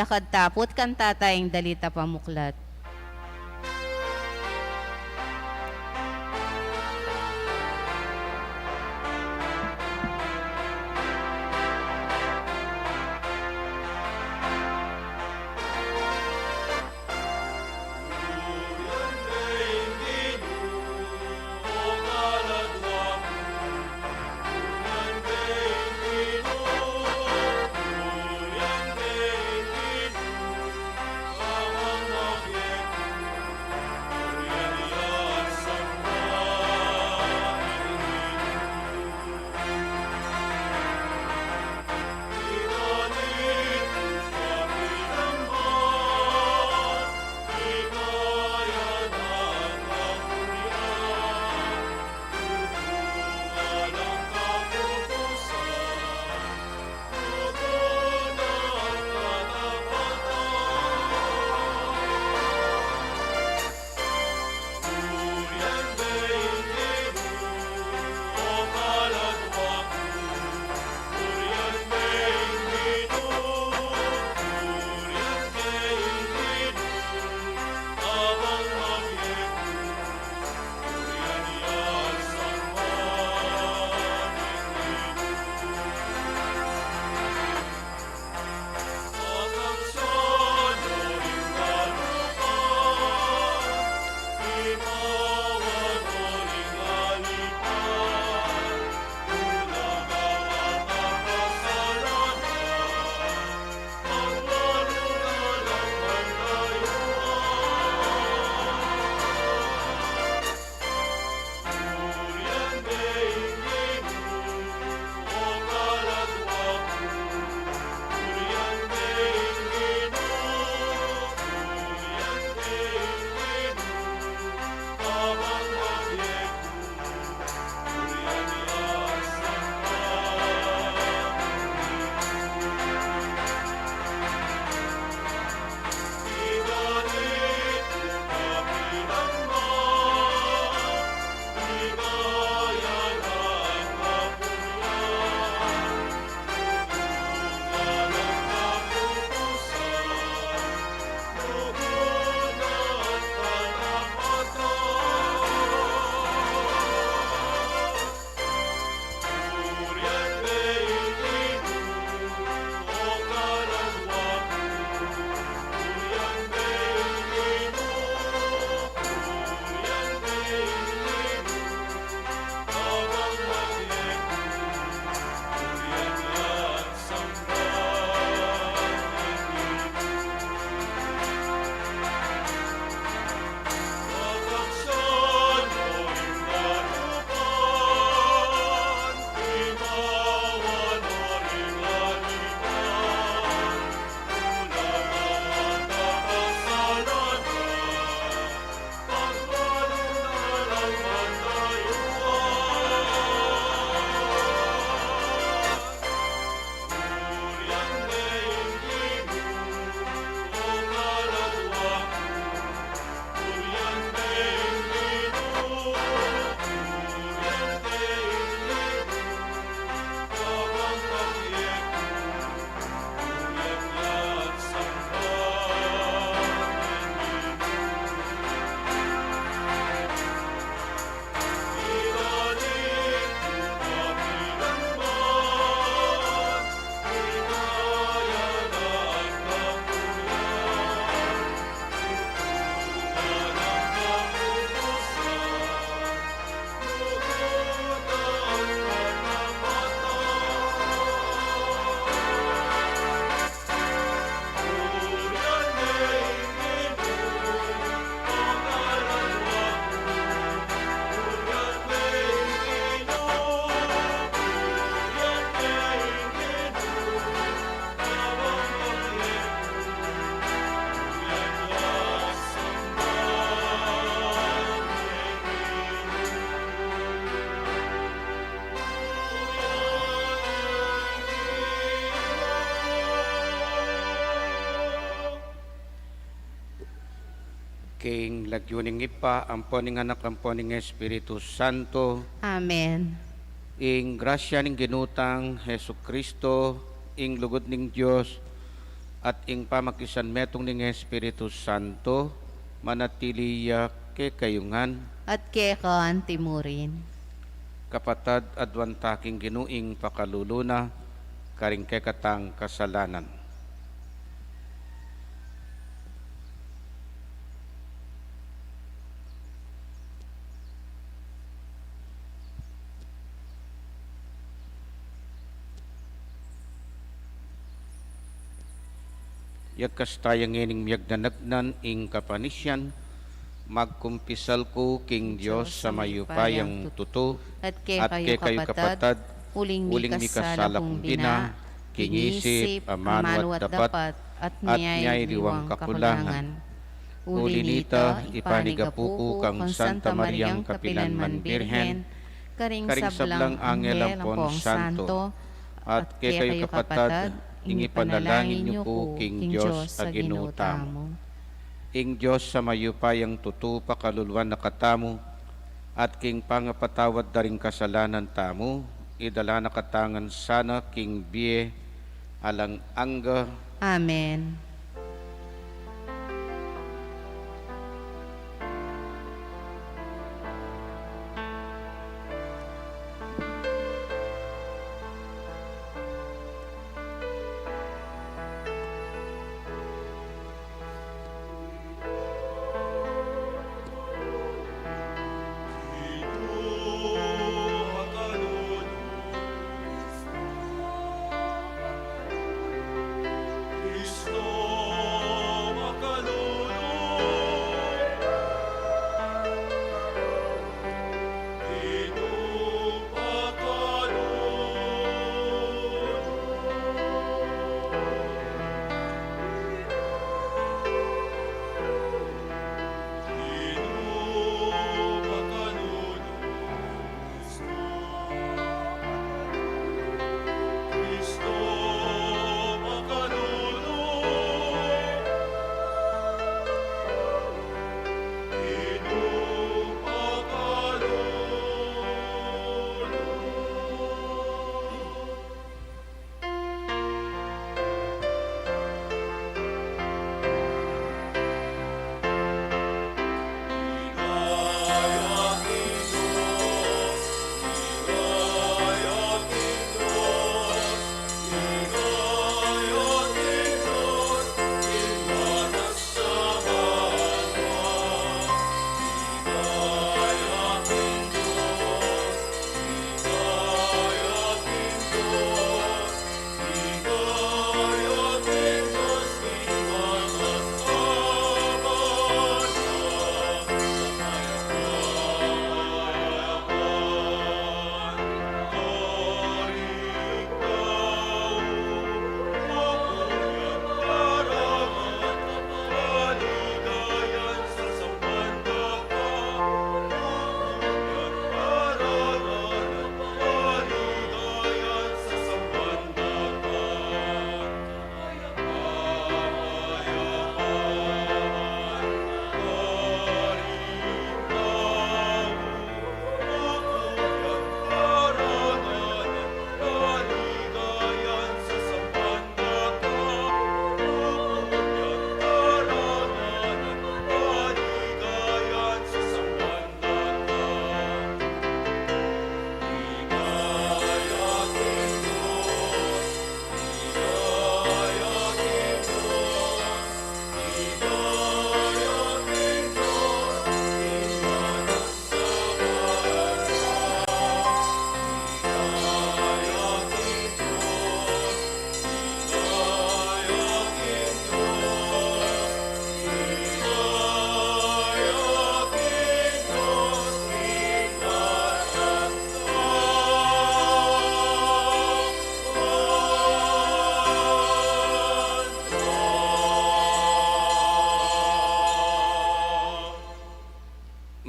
nakadtapot kan tatayng dalita pamuklat. king lagyuning ipa, amponing anak, amponing Espiritu Santo, Amen. ing grasya ning ginutang Hesu Kristo, ing lugod ning Dios, at ing pamakisan metong ning Espiritu Santo, manatiliya ke kayungan, at kekaan timurin. kapatad adwan taking ginuing pakaluluna, karing kekatang kasalanan. Yakas tayang ining miyag nanagnan ing kapanisyan, magkumpisal ko king Diyos sa mayupayang tuto, At at ke kayo kapatad, uling mi kasala kong bina, kingisip, amano at dapat, at niyay liwang kakulangan. Ulinita, ipanigapuko kang Santa Mariang Kapilanman Birhen, karing sablang Angel Pon Santo, at ke kayo kapatad, ingi panalangin niyo po king Diyos sa ginutamo. Ing Diyos sa mayupayang tuto pakaluluan nakatamo, at king pangapatawad daring kasalanan tamo, idala nakatangan sana king biye alang angga. Amen.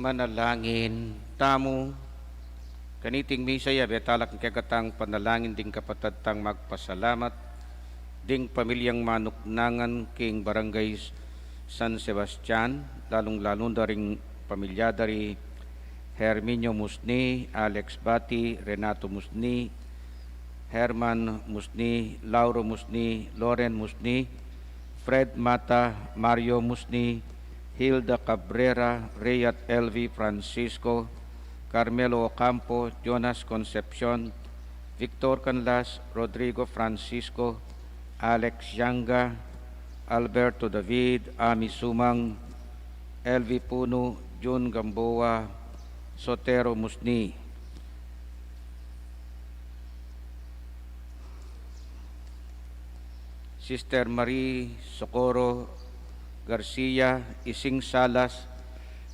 Manalangin tamo, kaniting misaya betalak ng kagatang panalangin ding kapatad tang magpasalamat, ding pamilyang manuknangan king barangay San Sebastian, lalong-lalong daring pamilya dari Herminio Musni, Alex Bati, Renato Musni, Herman Musni, Lauro Musni, Loren Musni, Fred Mata, Mario Musni, Hilda Cabrera, Reyat Elvi Francisco, Carmelo Ocampo, Jonas Concepcion, Victor Canlas, Rodrigo Francisco, Alex Yanga, Alberto David, Ami Sumang, Elvi Puno, Jun Gamboa, Sotero Musni. Sister Marie Socorro Garcia, Ising Salas,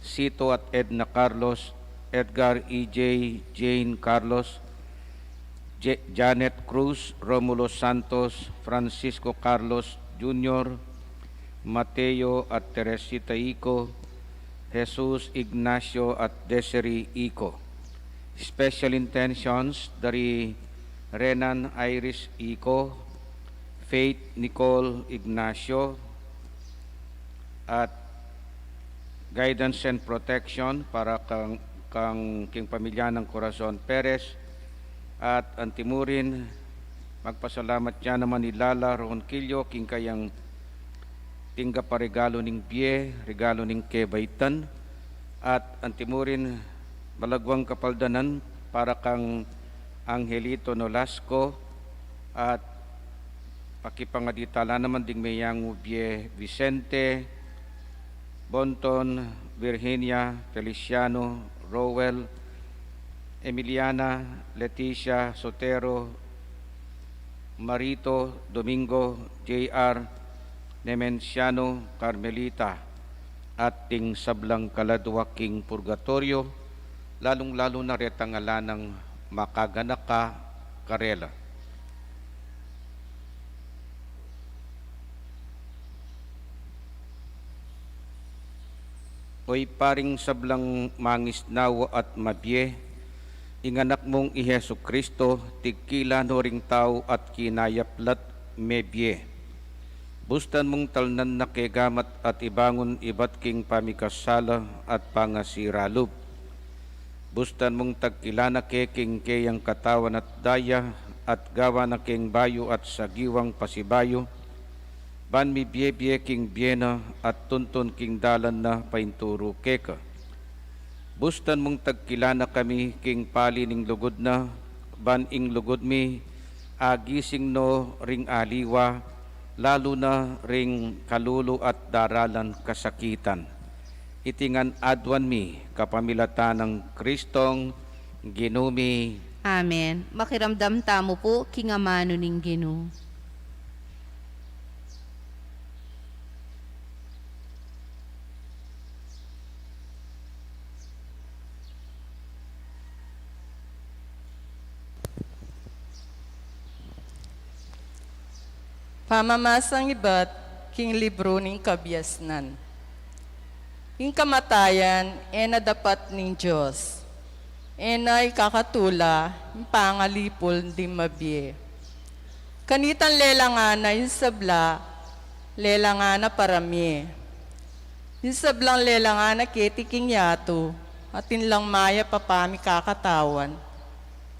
Sito at Edna Carlos, Edgar E.J. Jane Carlos, Janet Cruz, Romulo Santos, Francisco Carlos Jr., Mateo at Teresita Ico, Jesus Ignacio at Desiree Ico. Special intentions dari Renan Iris Ico, Faith Nicole Ignacio, at guidance and protection para king pamilya ng Corazon Perez, at antimurin magpasalamat niya naman ni Lala Ronquillo king kayang tingga pa regalo ning bie, regalo ning kebaitan, at antimurin malagwang kapaldanan para kang Angelito Nolasco, at pakipangaditala naman ding mayang bie Vicente, Bonton, Virginia, Feliciano, Rowell, Emiliana, Leticia, Sotero, Marito, Domingo, J.R., Nemenciano, Carmelita, at ting sablang kaladwaking purgatorio, lalong-lalo na retangalanang Makaganaka, Karela. Oy paring sablang mangisnawa at mabye, inganak mong Ihesu Kristo, tigkila no ring tao at kinayaplat mebye. Bustan mong talnan na kegamat at ibangon ibat king pamikasala at pangasiralub. Bustan mong tagkilana ke king keyang katawan at daya at gawa na king bayo at sagiwang pasibayo. Ban mi bie king biena at tuntun king dalan na painturo keka. Bustan mong tagkilana kami king pali ning lugod na, ban ing lugod mi, agising no ring aliwa, lalo na ring kalulu at daralan kasakitan. Itingan adwan mi kapamilatan ng Kristong ginumi. Amen. Makiramdam tamo po, kingamano ning Ginoo. Pamamasang iba't king libro ning kabiasnan. King kamatayan, ena dapat ning Diyos. Enay kakatula, yung pangalipol di mabie. Kanitan lelangana yung sabla, lelangana parami. Yung sablang lelangana keti king yato, atin lang maya papami kakatawan.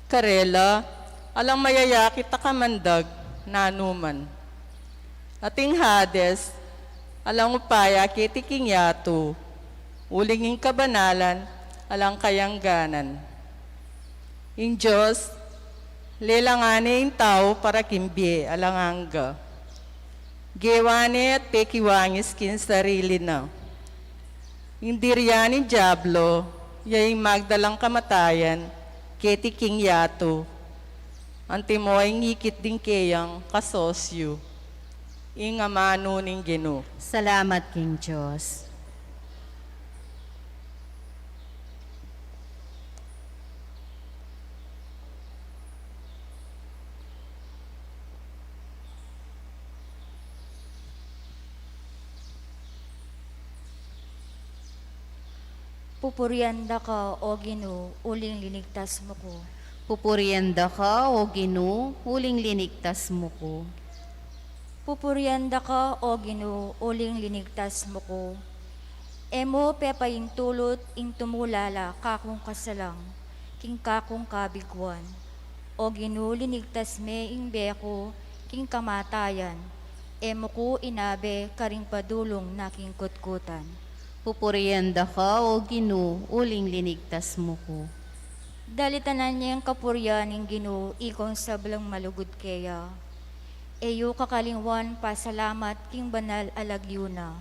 Karela, alang mayayaki takamandag, nanuman. Ating Hades, alang upaya kiti king yato, ulinging kabanalan, alang kayangganan. In Diyos, lelangane in tao para kimbie, alang angga. Gewane at pekiwangis kin sarili na. Indiriyanin Diablo, yay magdalang kamatayan, kiti king yato. Antimoy ngikit din kayang kasosyo. Ingamano ning Ginoo. Salamat king Diyos. Pupurianda ka, O Ginoo, uling linigtas mo ko. Pupurienda ka, O Ginoo, huling linigtas mo ko. Pupurianda ka, O Ginoo, uling linigtas mo ko. Emo pepayin tulot ing tumulala kakong kasalang, king kakong kabiguan. O Ginoo, linigtas me ing beko, king kamatayan. emo ko inabe karing padulong naking kutkutan. Pupurienda ka, O Ginoo, uling linigtas mo ko. Dalitanan niya ang kapuryan ng Ginoo, ikong sablang malugod kaya. Eyo kakalingwan pasalamat king banal alagyuna.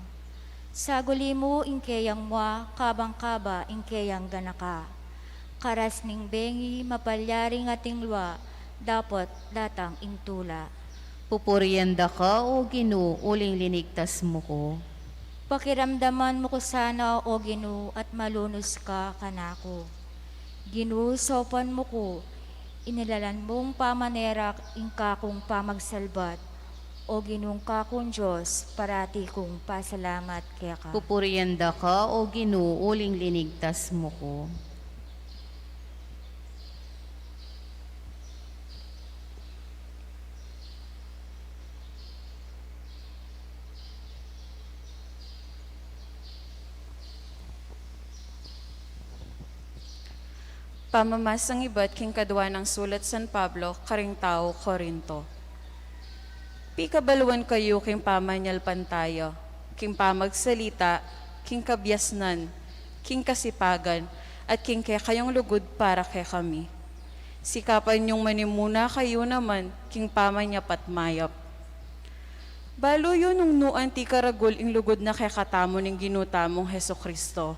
Saguli mo ing kayang mwa, kabang-kaba ing kayang ganaka. Karas ning bengi, mapalyaring ating lwa, dapat datang ing tula. Pupurienda ka, O Ginoo, uling linigtas mo ko. Pakiramdaman mo ko sana, O Ginoo, at malunos ka kanako. Ginoo, sopan mo ko, inilalan mong pamanerak ing kakong pamagsalbat. O Ginoong kakong Diyos, parati kong pasalamat kaya ka. Pupurienda ka, O Ginoo, uling linigtas mo ko. Pamamasang iba't king kadwa ng sulat San Pablo, karing tao, Korinto. Pikabaluan kayo king pamanyal pantayo, king pamagsalita, king kabyasnan, king kasipagan, at king kaya kayong lugod para kay kami. Sikapan yung manimuna kayo naman, king pamanyapat mayap. Balo yun nung nuan ti karagol ing lugod na kay katamo ng ginutamong Heso Kristo.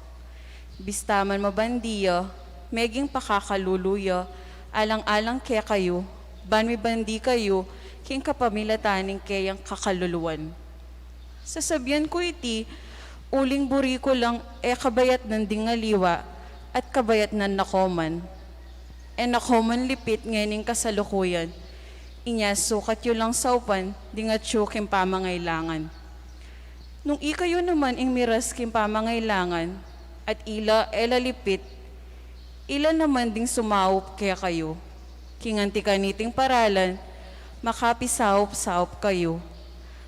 Bistaman mabandiyo, meging pakakaluluyo, alang-alang kaya kayo, banmi bandi kayo, king kapamilataning kayang kakaluluan. Sasabihan ko iti, uling buri ko lang kabayat ng dingaliwa at kabayat ng nakoman. Nakoman lipit ngayon kasalukuyan, inya sukat yu lang saupan, dingat yu king pamangailangan. Nung ikayo naman ing miras king pamangailangan, at ila lipit, ilan naman ding sumaup kaya kayo. Kinganti kaniting paralan, makapisaup-saup kayo.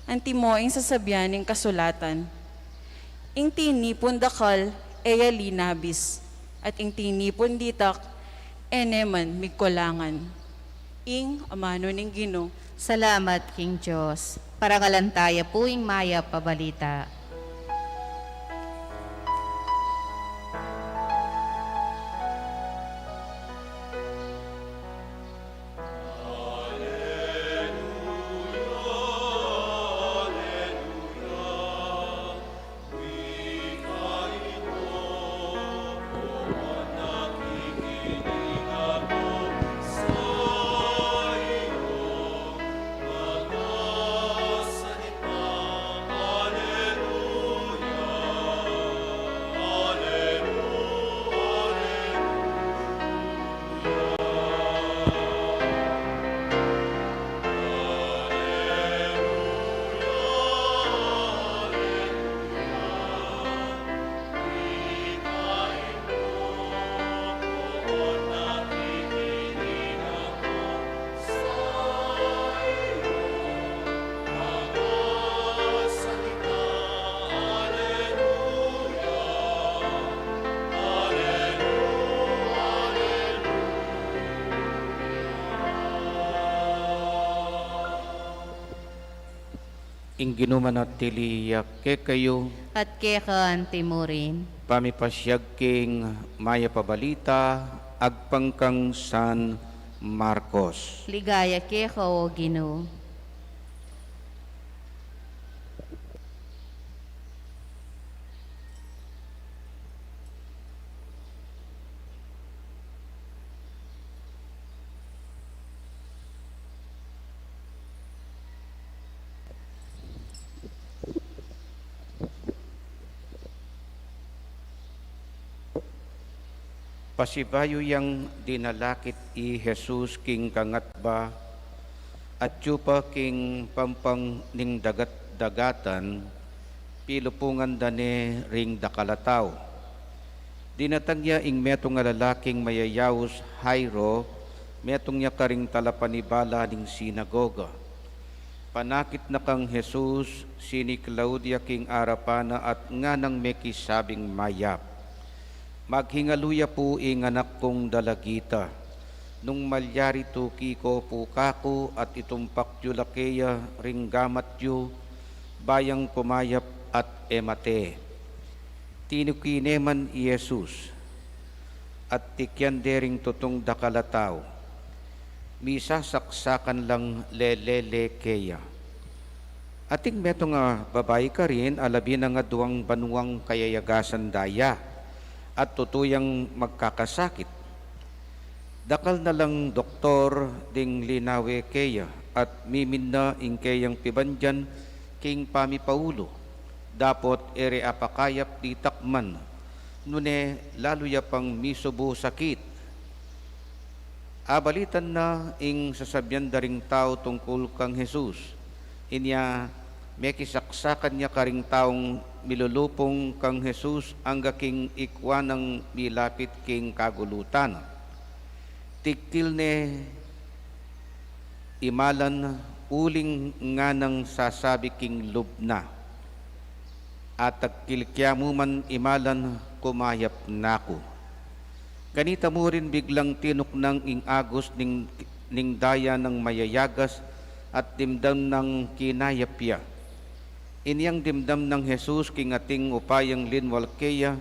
Anti mo ang sasabyaning kasulatan. Ing tinipon dakal, linabis. At ing tinipon ditak, eneman migkulangan. Ing amano ning Ginoo. Salamat, King Diyos. Para kalantaya po ing maya pabalita. Ing ginuman at tiliyak ke kayo, At kekan timurin. pamipasyag king maya pabalita, agpangkang San Marcos. Ligaya keka, O Ginoo. Pasibayo yang dinalakit i Jesus king kangatba at yupa king pampang ning dagat-dagatan pilupungan dane ring dakalataw. Dinatagya ing metong nga lalaking mayayawos Jairo, metong niya karing talapanibala ning sinagoga. Panakit na kang Jesus, sini Claudia king arapana at nga nang mekisabing mayap. Maghingaluya po ing anak kong dalagita. Nung malyari tuki ko po kako at itumpak yu lakeya ring gamat yu, bayang pumayap at emate. Tinukineman Yesus, at tikyan dering tutong dakalataw, misa saksakan lang lelele keya. Ating meto nga babae ka rin, alabi na nga duwang banuang kayayagasan daya, at tutuyang magkakasakit. Dakal na lang doktor ding linawe keya, at mimin na ing keyang pibandyan king pamipaulo. Dapot ere apakayap di takman, nune lalo ya pang misubo sakit. Abalitan na ing sasabyan daring tao tungkol kang Jesus. Inya mekisaksakan niya karing taong milulupong kang Jesus angga king ikwanang milapit king kagulutan. Tiktil ne imalan uling nga ng sasabi king lubna. At tagkilkya mo man imalan kumayap nako. Ganita mo rin biglang tinok ng ing agos ning daya ng mayayagas at dimdam ng kinayapya. Inyang dimdam ng Jesus king ating upayang linwalkeya,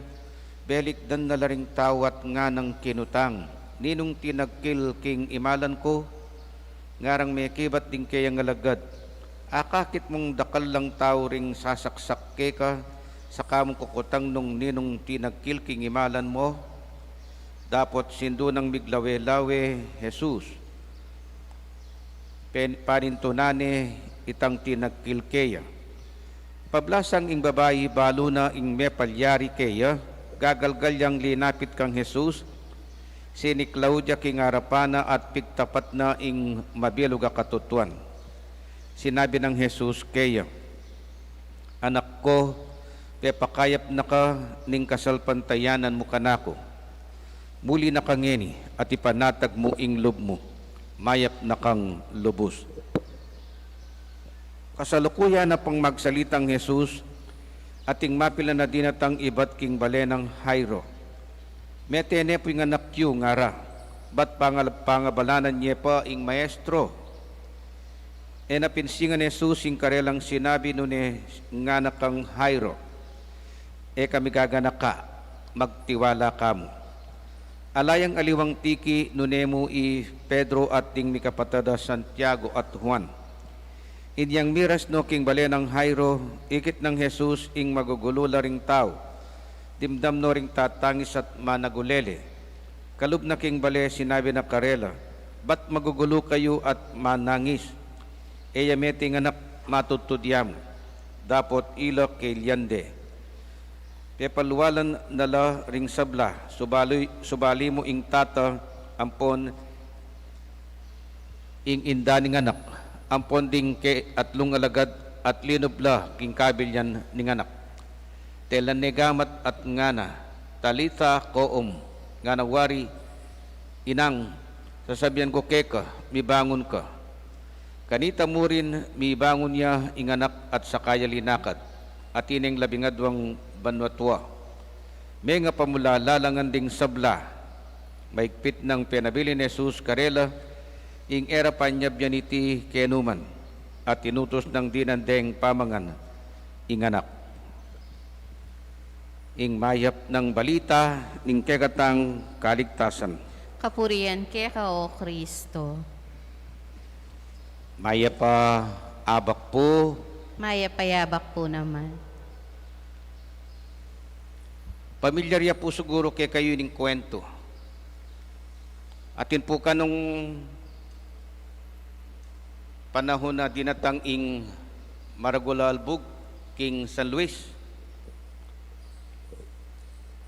belikdan na laring tawat nga ng kinutang. Ninong tinagkil king imalan ko, ngarang may kibat din kayang alagad. Akakit mong dakal lang tao ring sasaksak ka, saka mong kukutang nung ninong tinagkil king imalan mo, dapot sindo ng miglawe-lawe, Jesus. Panintunane itang tinagkil keya. Pablasang ing babayi balo na ing mepalyari keya, gagalgalyang linapit kang Jesus, siniklaw dia king arapana at pigtapat na ing mabiluga katutuan. Sinabi ng Jesus keya, anak ko, pepakayap na ka ning kasalpantayanan mo kanako. Muli na kang ngeni at ipanatag mo ing lub mo, mayap na kang lubos. Kasalukuyan na pang magsalitang Jesus, ating mapila na dinatang ibat king balenang Jairo. Metene po yung anak yu ngara, bat pangabalanan niya pa ing maestro. E napinsingan ni Jesus ing karelang sinabi nun nga nakang Jairo, e kami gaganak ka, magtiwala ka mo. Alayang aliwang tiki nunemo i Pedro at ting ni kapatada Santiago at Juan. Inyang miras no king balenang Jairo, ikit ng Jesus ing magugulula ring tao, dimdam no ring tatangis at managulele. Kalub na king bale sinabi na karela, ba't magugulo kayo at manangis? Eya meting anak matutudyam, dapot ilok kay liande. Pepaluwalan nala ring sabla, subali mo ing tata, ampon ing indaning anak, ampon ding ke atlong alagad at linubla king kabilyan ning anak. Telan negamat at ngana, talita koom, ngana wari, inang, sasabihan ko keka, mibangon ka. Kanita mo rin mibangon niya inganak at sakaya linakad, at ining labingadwang banwatwa. May nga pamulalalangan ding sabla, maigpit ng penabili ni Jesus karela, ing era panyabyan iti kenuman, at tinutos ng dinandeng pamangan, inganak. Ing mayap ng balita, ning kegatang kaligtasan. Kapurian ka o Kristo. Maya pa abak po, Maya payabak po naman. pamilyarya po siguro kay kayo ning kwento. Atin po ka nung panahon na dinatang ing Maragolalbog, King San Luis.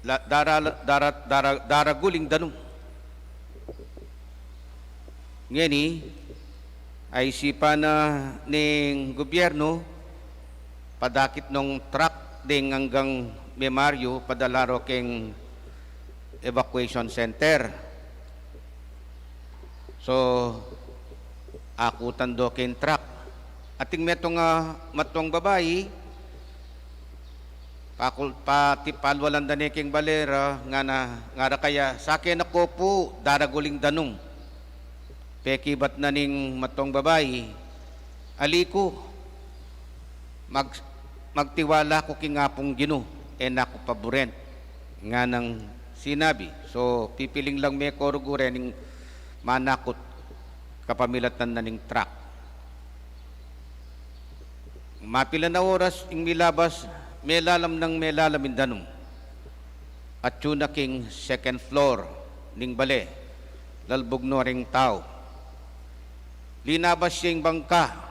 Daraguling danong. Ngeni, ay sipa na ning gobyerno padakit nung truck ding hanggang Memaryo padalaro keng evacuation center. So akutan do ken truck. Ating metong matong babayi pati palwalan dani keng balera nga kaya sakin ako po daraguling danong. Pekibat na ning matong babayi, aliko, magtiwala ko king apong Ginoo, nako paboren nga nang sinabi. So, pipiling lang may korugure ning manakot kapamilatan na ning truck. Mapila na oras ing milabas, melalam ng melalamin danum. At yun na king second floor ning bale, lalbog no ring tao. Linabas siyang bangka.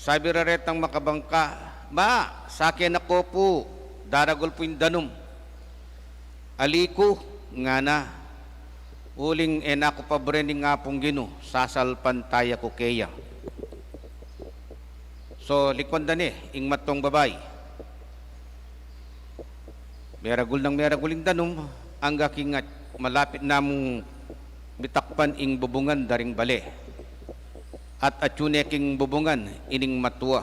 Sabi raretang makabangka, "Ma, sakin ako po, daragol po yung danum. Aliko, nga na, uling enako pa brening nga pong Ginoo, sasalpan tayo ko keya." So, likondan ing matong babay. Meragul ng meraguling danum, ang gaking malapit namong bitakpan ing bubungan daring bale. At atsuneking bubungan ining matua.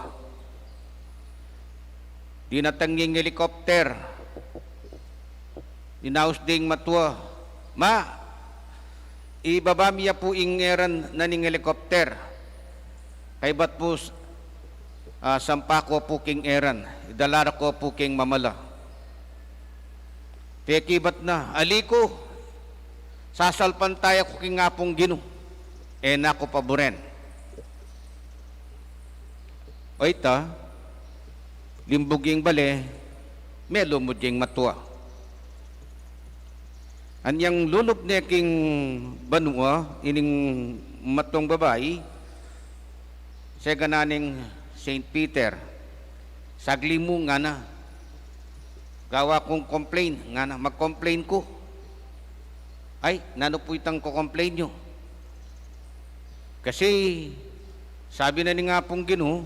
Dinatanging helikopter. Dinaus ding matua. "Ma, ibabamiya po ing eran na ning helikopter. Kay ba't po sampa ko po king eran, idalara ko po king mamala. Tekibat na, aliko, sasalpan tayo ko king apong Ginoo, nako paboren." O ita, limbuging bale, may lumuding matua. Anyang lulub na king banua, ining matong babae, sa gananing St. Peter, sagli mo nga na, gawa kong complain, nga na, mag-complain ko. Ay, nano po itang ko-complain nyo? Kasi, sabi na ni nga pong Ginoo,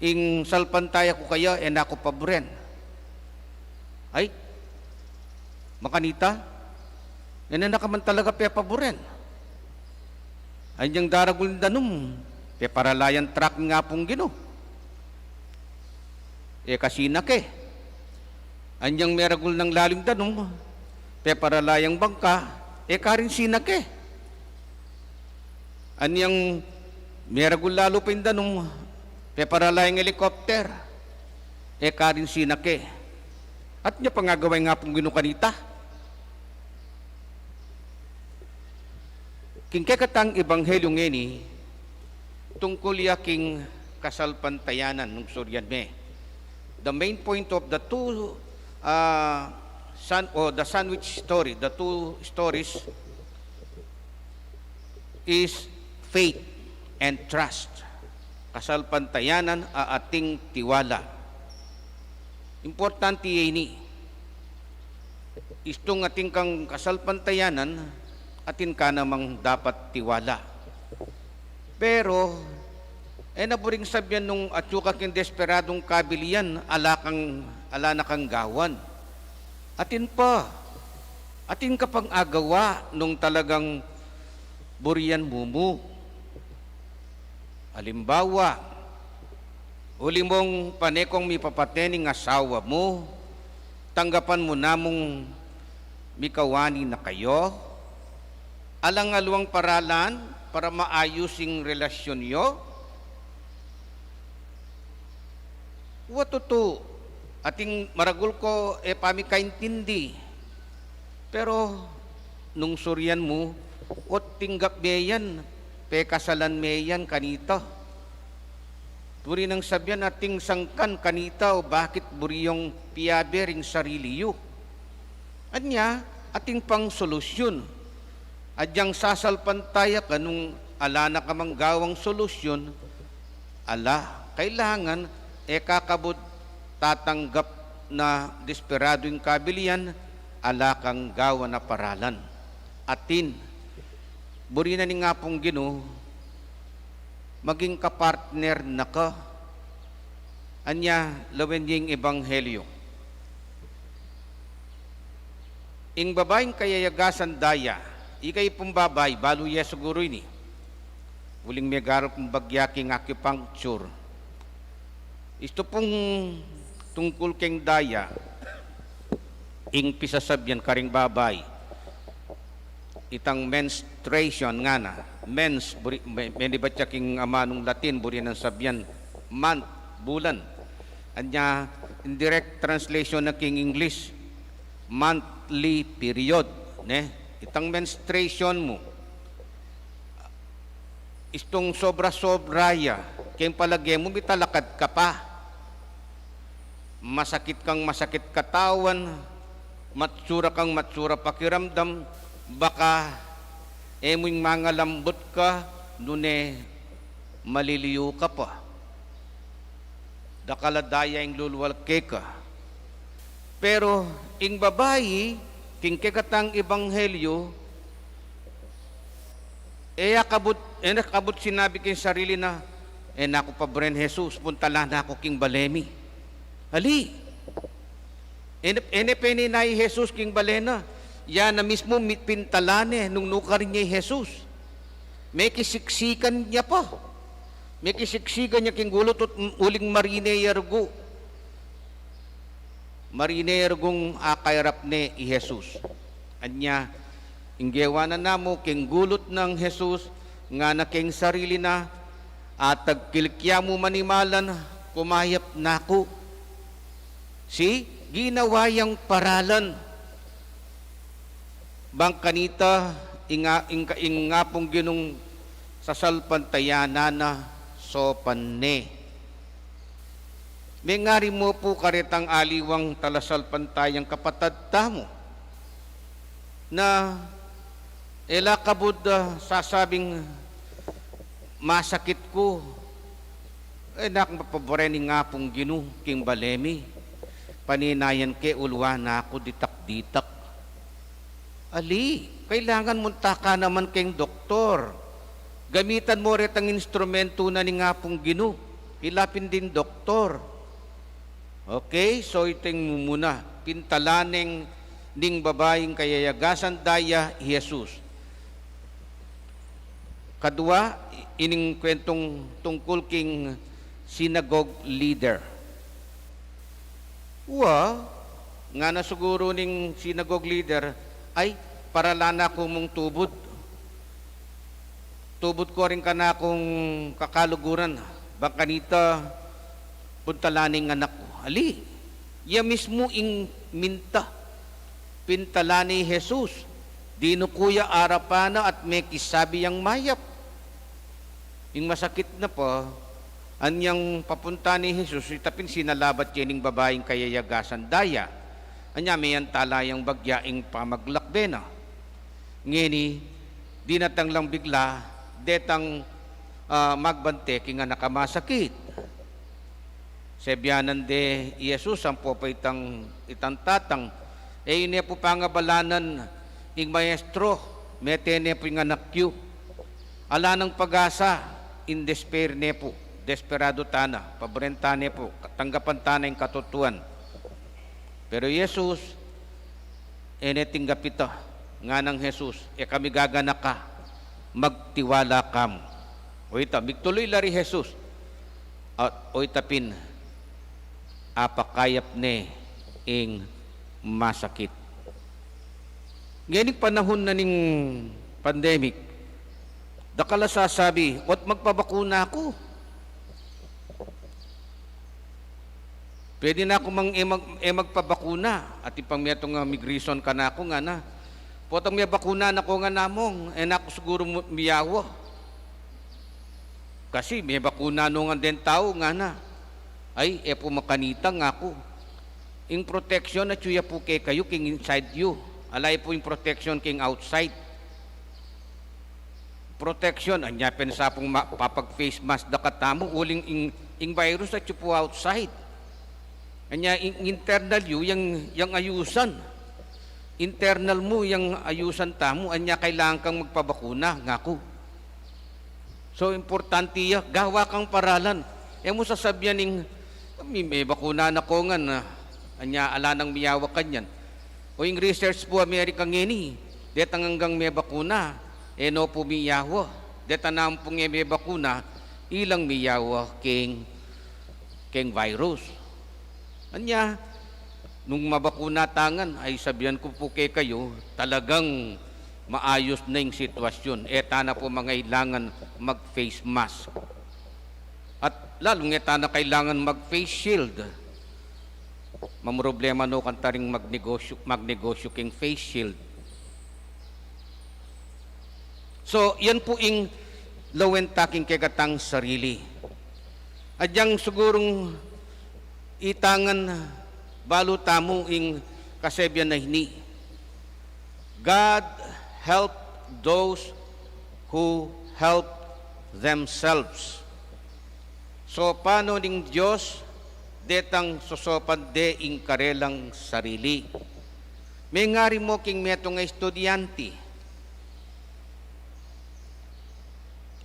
ing salpantaya ko kaya, nako paboren. Ay, makanita, nakaman talaga paboren. Anyang daragul danum, paralayan truck nga pong Ginoo. Kasinak Anyang meragul ng lalim danum, paralayang bangka, karin sinak Anyang meragul lalo pa yung danum, paralayang helikopter, karin sinak At niya pangagaway nga pong Ginoo kanita. Kingkekatang ebanghelyong ngeni, tungkol yaking kasalpantayanan ng Suryan me. The main point of the two the sandwich story, the two stories is faith and trust. Kasalpantayanan a ating tiwala. Importante ini. Istong ating kang kasalpantayanan, atin ka namang dapat tiwala. Pero, naburing sabyan nung atyuka king desperadong kabiliyan, ala na kang gawan. Atin kapang agawa nung talagang burian mumu. Halimbawa, uli mong panekong mipapatening asawa mo, tanggapan mo namong mikawani na kayo, alang-aluang paralan para maayusing relasyon nyo. Watuto, ating maragul ko pamikaintindi. Pero nung suryan mo, o tinggap meyan, kasalan meyan kanita. Buri nang sabyan ating sangkan kanita o bakit buri yung piyabering sarili yu. Anya, ating pang solusyon. Adyang sasalpantaya ka nung ala na kamang gawang solusyon, kailangan kakabod tatanggap na desperado yung kabiliyan, kang gawa na paralan. Atin, buri na ni nga pong Ginoo, maging kapartner na ka. Anya, lawen yung ebanghelyo. Ing babaeng kayayagasan daya, ikay pumbabay, balo siguro ini. Uling megaro pong bagyaking acupuncture. Ito pong tungkol keng daya, ing pisasabyan karing babay. Itang menstruation nga na. Mens, may ba't king amanong Latin, buri ng sabyan, month, bulan. Anya, indirect translation na king English, monthly period. Ne? Itang menstruation mo, istong sobra-sobra ya, kayong palagay mo, bitalakad ka pa. Masakit kang masakit katawan, matsura kang matsura pakiramdam, baka emo'y mga lambot ka, nune maliliyo ka pa. Dakaladaya yung lulwalke ka. Pero, ing babayi, king kekatang ebanghelyo, nakabot sinabi kay sarili na, naku pa Bren Jesus, puntala na ako king balemi. Ali, peni na Jesus king balena, yan na mismo pintalane nung nukarin niya Jesus. May kisiksikan niya pa. May kisiksikan niya king gulot at uling marine yargo. Marine yargong akayrap ni Jesus. Anya, inggewa na namo king gulot ng Jesus, nga na king sarili na, at tagkilkya mo manimalan, kumayap nako. Si, ginawayang paralan. Bang kanita, ingapong ginong sasalpantayana na, so panne. May ngari mo po karitang aliwang talasal pantayang kapatad tamo na elakabod sasabing masakit ko nakmapaborening nga pong ginu king balemi paninayan ke ulwa na ako ditak-ditak. Ali, kailangan munta ka naman king doktor. Gamitan mo rin ang instrumento na ni nga pong ginu. Ilapin din doktor. Okay, so iting mo muna. Pintalaneng ning babaeng kayayagasan daya Jesus. Kadua, ining kwentong tungkol king synagogue leader. Nga na siguro ning synagogue leader ay paralana ko mong tubod. Tubod ko rin ka na akong kakaluguran. Baka nita, puntalaning anak ko. Ali, ya mismo ing minta. Pintalani Jesus. Dino kuya arapana at may kisabi yang mayap. Yung masakit na pa, anyang papunta ni Jesus, itapin sinalabat yening babaeng kayayagasan daya. Anya mayan talayang bagyaing pamaglakbena. Ngini, di natang lang bigla, detang magbante kinga nakamasakit. Sebyanan de Jesus ang po pa itang tatang. Ine po pangabalanan ing maestro, metene po yung anakyu. Ala ng pag-asa, in despair ne po, desperado tana, paborentane po, tanggapan tana yung katutuan. Pero Jesus, tinggapita nga ng Jesus, kami gagana ka, magtiwala kam. O ita, bigtuloy lari Jesus. At o itapin, apakayap ne ing masakit. Ngayon panahon na ning pandemic, dakala sasabi, wat magpabakuna ako. Pwede na ako magpabakuna at ipangmiyatong migration ka na ako nga na. Potong may bakuna na ko nga namong, ako siguro miyawa. Kasi may bakuna no nga den tao nga na. Ay, po makanita nga ako. Yung protection na chuya po kayo, king inside you. Alay po yung protection king outside. Protection, anya pensa pong papag-face mask da katamo, uling ing virus at po outside. Anya internal you, yung ayusan. Internal mo, yung ayusan tamo, anya kailangan kang magpabakuna, ngako. So, importante ya, gawa kang paralan. Mo sasabihan ng, may bakuna na ko nga na, anya ala nang miyawa kanyan. O yung research po, Amerika ngeni, detang hanggang may bakuna, no po miyawa. Deta na po may bakuna, ilang miyawa king virus. Anya, nung mabakuna tangan, ay sabihan ko po kayo, talagang maayos na yung sitwasyon. Eta na po mga ilangan mag-face mask. At lalo nga na kailangan mag-face shield. Mamroblema no kantaring magnegosyo king face shield. So, yan po ing lawen taking kegatang sarili. Adyang sigurong itangan balo tamo ing kasebyan na hini. God help those who help themselves. So, paano ning Diyos detang sosopan de ing karelang sarili. May ngari mo king meto nga estudyante.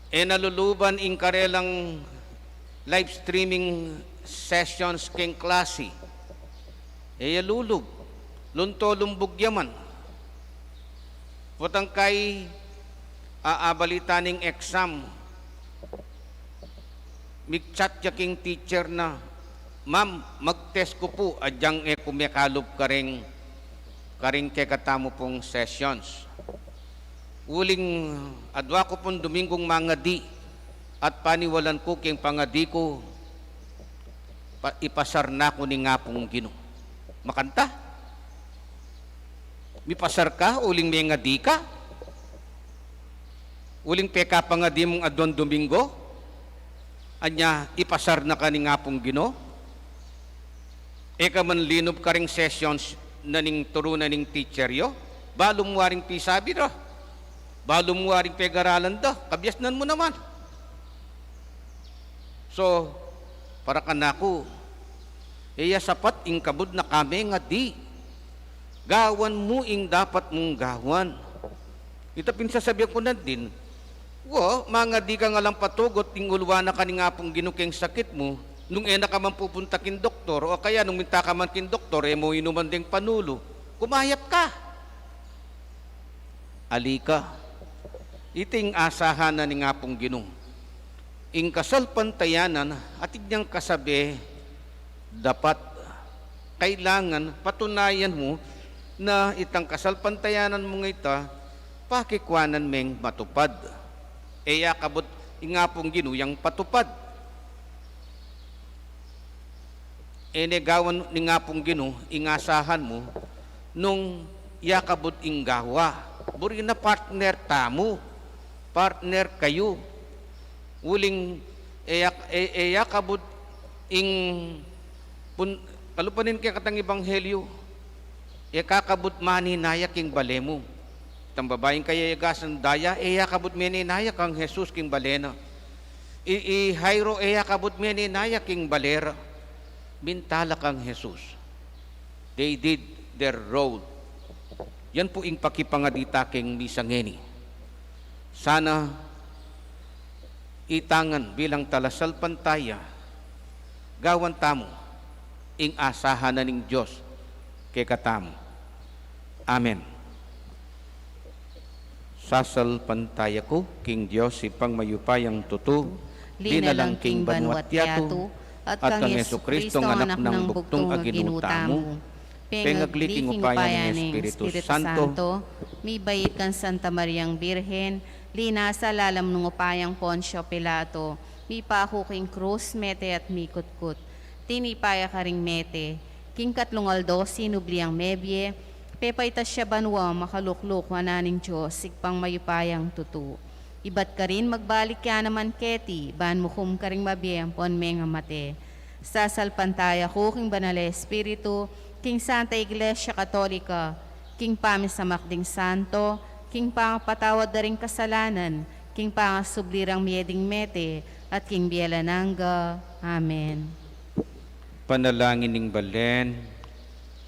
E naluluban ing karelang live streaming sessions king klase. E yalulub. Lunto lumbog yaman. Putang kay aabalita ning exam. Migchat ya king teacher na, ma'am, mag-test ko po, adyang kumyakalog karing kekatamo pong sessions. Uling adwa ko pong Domingong mga di at paniwalan ko king pangadi ko ipasar na ko ni nga pong Ginoo. Makanta? Mipasar ka, uling may nga di ka? Uling peka pangadi mong adon Domingo? Anya, ipasar na ka ni nga pong Ginoo? Eka man linob ka ring sessions na ning turo na ning teacher yo? Balong waring pisabi ro? Balong waring pegaralan do? Kabyasnan mo naman. So, para ka na ko, iya sapat ing kabud na kami nga di. Gawan mo ing dapat mong gawan. Ito pinsasabihan ko na din, mga di ka nga lang patugot, ing ulwa na ka ni nga pong ginukeng sakit mo, nung ena ka man pupunta kin doktor, o kaya nung minta ka man kin doktor, mo inuman ding panulo, kumayap ka. Alika, iting asahan na ni nga pong Ginoo. Ing kasal pantayanan, atig niyang kasabi, dapat, kailangan patunayan mo na itang kasal pantayanan mo nga ita, pakikwanan meng matupad. Eya kabot nga pong Ginoo yang patupad. Enegawan ni nga pong Ginoo, ingasahan mo, nung yakabot ing gawa. Buri na partner tamo, partner kayo. Uling yakabot ing kalupanin kaya katang ebanghelyo, kakabot maninaya king balemo. Itang babaeng kaya yagasan daya, yakabot maninaya kang Jesus king balena. Hayro yakabot maninaya king balera. Bintala kang Jesus. They did their role. Yan po ing pakipangadita king misangeni. Sana itangan bilang talasal pantaya, gawan tamo ing asahan na ning Diyos kay katamo. Amen. Sasal pantaya ko, king Diyos, ipang mayupayang tutu, dinalang king banwat yato, at kang Yesu Kristo ng anak ng buktong aginutamo, pengagliking upayan ng Espiritu Santo, mi bayit kan Santa Mariang Birhen, linasa lalam ng upayang Poncio Pilato, mi pahuking krus, mete at mikutkut, tinipaya ka ring mete, king katlungaldo, sinubliang mebye, pepaitas siya banwa, makalukluk, wananing Diyos, sigpang mayupayang tutu. Ibat ka rin magbalik ka naman keti, ban mukum ka rin mabiyang pon menga mate. Sasalpantaya ko, king banale Espiritu, king Santa Iglesia Katolika, king pamisamakding santo, king pangapatawad na ring kasalanan, king pangasublirang mieding mete, at king bielananga. Amen. Panalangin ning balen,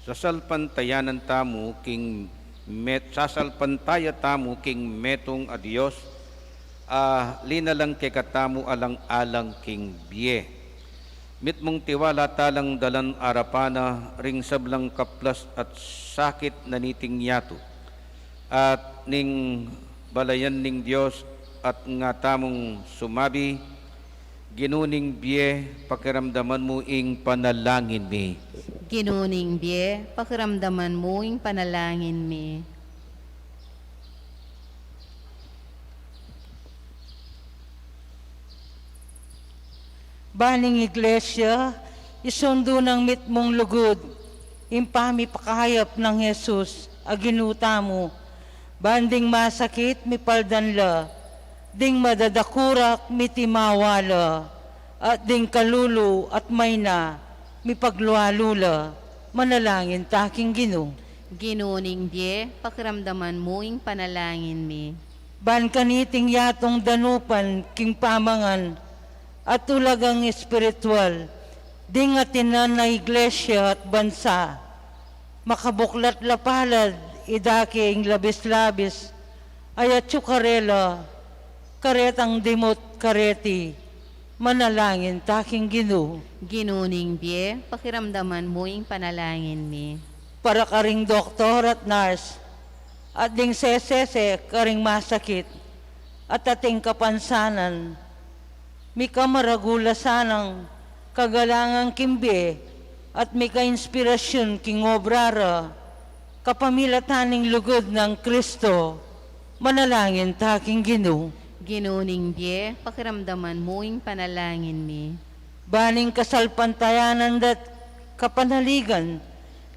sasalpantayanan tamo king sasalpantaya tamo king metong a Dios, linalang kay katamo alang-alang king bie. Mit mong tiwala talang dalan arapana ring sablang kaplas at sakit na niting yato, at ning balayan ning Dios at nga tamong sumabi, ginuning bie, pakiramdaman mo ing panalangin mi. Ginuning bie, pakiramdaman mo ing panalangin mi. Baning iglesia, isundo ng mitmong lugod, impami pakahayap ng Jesus, aginuta mo. Banding masakit, mipaldanla, ding madadakurak, mitimawala, at ding kalulu at mayna, mipaglualula, manalangin taking Ginoo. Ginuning biye, pakiramdaman mo ing panalangin mi. Ban kaniting yatong danupan, king pamangan, at tulagang espiritual, ding atinan na iglesia at bansa, makabuklat lapalad, idaking labis-labis, ayat tsukarela, karetang dimot kareti, manalangin taking Ginoo. Ginuning biye, pakiramdaman mo ing panalangin mi. Para karing doktor at nurse, at ding sesese karing masakit, at ating kapansanan, mika maragula sanang kagalangang kimbe, at mika inspirasyon king obrara, kapamilataning lugod ng Kristo, manalangin taking Ginoo. Ginuning biye, pakiramdaman mo ing panalangin mi. Baning kasalpantayanan dat kapanaligan,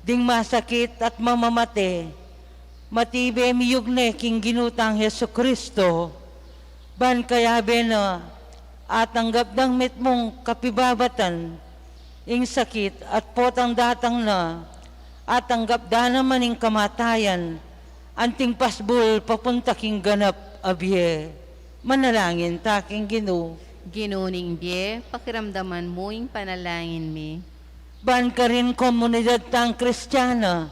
ding masakit at mamamate, matibe miyugne king ginutang Heso Kristo, ban kayabe na atanggap ng mitmong kapibabatan, ing sakit at potang datang na, atanggap da naman ing kamatayan, anting pasbul papunta king ganap abye, manalangin taking Ginoo. Ginuning biye, pakiramdaman mo ing panalangin mi. Ban ka rin komunidad tang Kristiyana,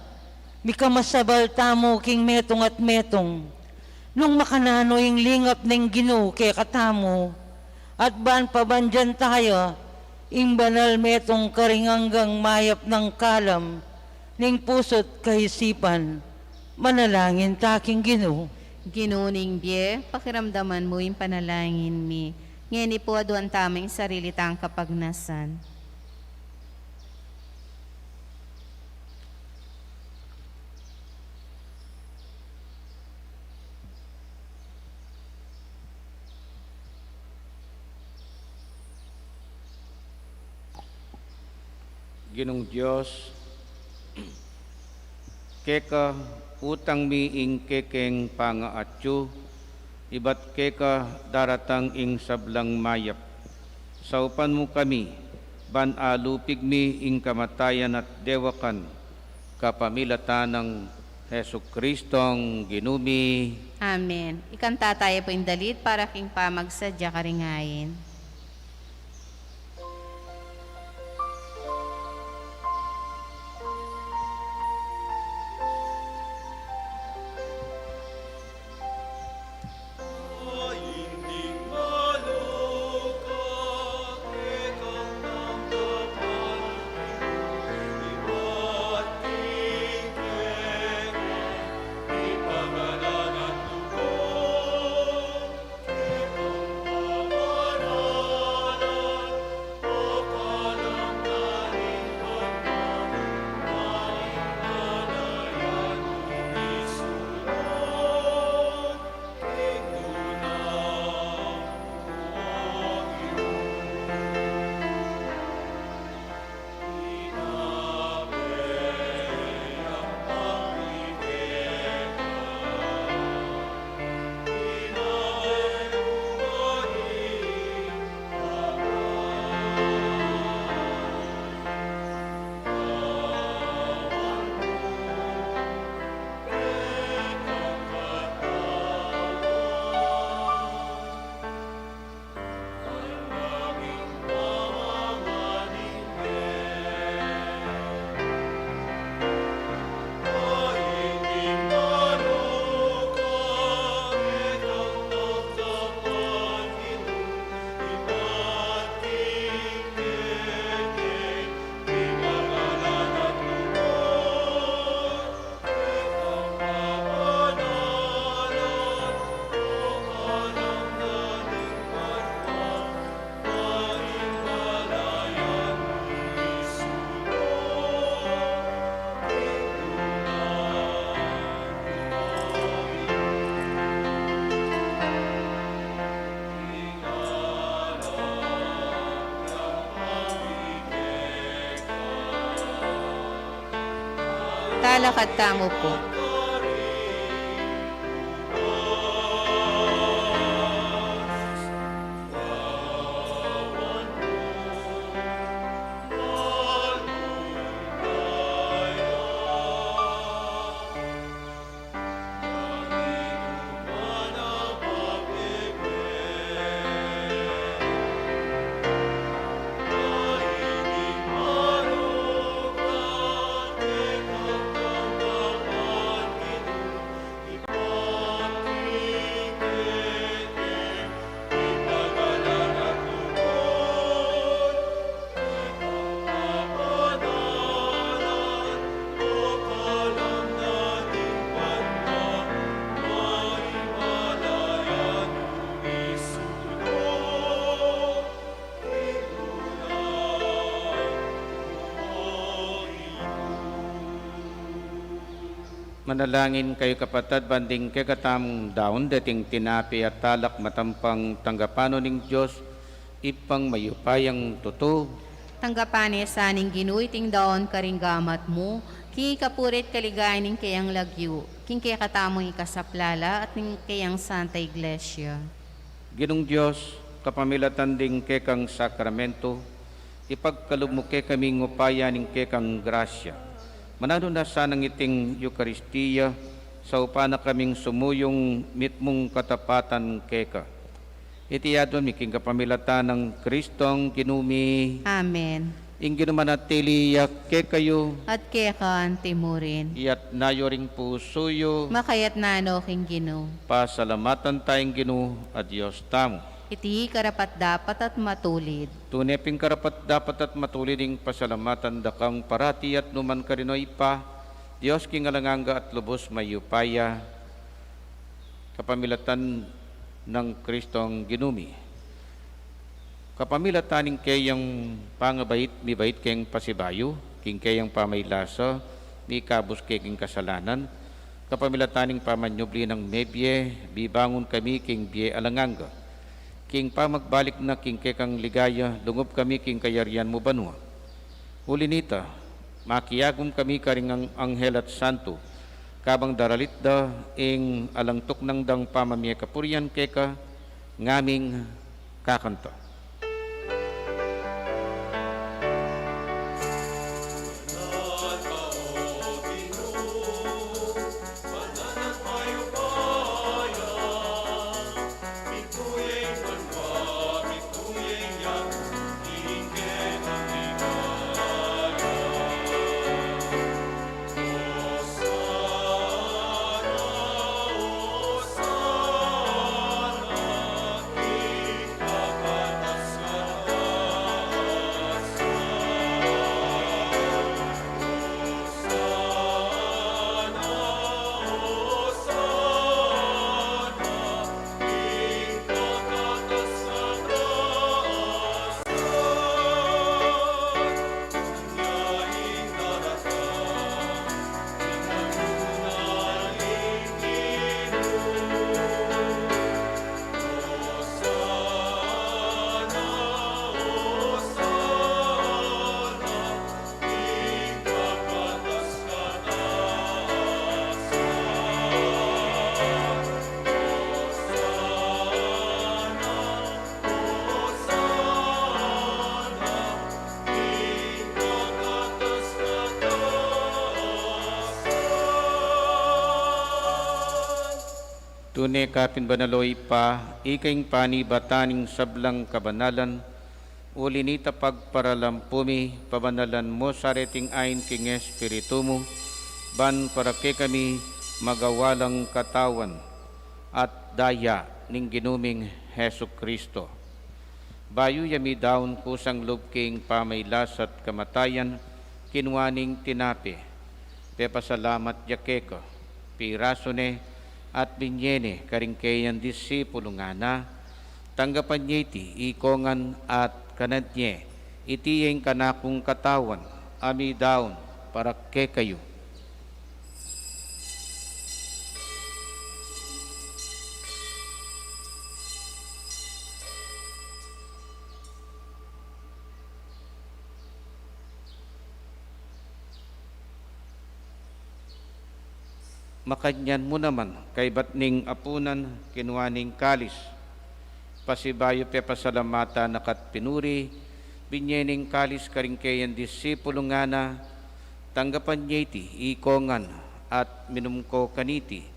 mika masabal tamo king metong at metong, nung makanano ing lingap ng Ginoo kay katamo, at ban pabandyan tayo, ing banal metong karinganggang mayap ng kalam, ning pusot kahisipan, manalangin taking Ginoo. Ginuning biye, pakiramdaman mo ing panalangin mi. Ngeni po aduan taming sarili tang kapagnasan. Ginong Diyos, keka utang mi ing kekeng pangaatyo, ibat keka daratang ing sablang mayap. Saupan mo kami, ban alupig mi ing kamatayan at dewakan, kapamilatan ng Heso Kristong ginumi. Amen. Ikanta tayo po yung dalit para king pamagsadya karingayin. Talakad tamo po. Manalangin kayo kapatid, banding kay katamong daon, dating tinapi at talak matampang tanggapano ning Diyos, ipang mayupayang totoo. Tanggapani sa aning ginuiting daon karinggamat mo, king kapurit kaligayan ning kayang lagyo, king kaya katamong ikasaplala at ning kayang Santa Iglesia. Ginong Diyos, kapamilatan ding kay kang sakramento, ipagkalub mo kay kaming upaya ning kay kang grasya. Manano na sanang iting Eukaristiya, sa upana kaming sumuyong mitmong katapatan keka. Itiyadon miking kapamilatan ng Kristong ginumi, Amen. ing ginumanatili ke kayo, At kaya ka timurin. iyat nayoring pusuyo, Makayat na ano king Ginoo. pasalamatan tayong Ginoo at Diyos tamo. Iti karapat dapat at matulid. Tuneping karapat dapat at matuliding pasalamatan dakang parati at numan karinoy pa, Diyos king alanganga at lubos mayupaya, kapamilatan ng Kristong ginumi. Kapamilataning kayang pangabait, mibait kayang pasibayo, king kayang pamaylasa, mi kabus king kasalanan, kapamilataning pamanyubli ng mebye, bibangon kami king bie alanganga. King pa magbalik na king kekang ligaya, lungob kami king kayarian mo banwa. Uli nita, makiyagom kami karing ang anghel at santo, kabang daralit da ing alangtok ng dang pamamya kapurian keka, ngaming kakanta. Tune kapin banaloy pa, ikaing panibataning sablang kabanalan, uli nita pagparalampumi, pabanalan mo sareting ain king Espiritu mo, ban para ke kami magawalang katawan at daya ning ginuming Hesu Kristo. Bayu yami daon kusang lubking pamaylasat kamatayan, kinwaning tinapi, pepasalamat yakeko, pirasone, at binyene karingkayan disipulo nga na, tanggapan niya iti ikongan at kanadnye, itiyeng kanakong katawan, ami daon para ke kayo. Makanyan mo naman, kay batning apunan, kinuaning kalis. Pasibayo pe pasalamata nakat pinuri, binyening kalis karingkayan disipulo nga na, tanggapan niya iti, ikongan, at minumko kaniti.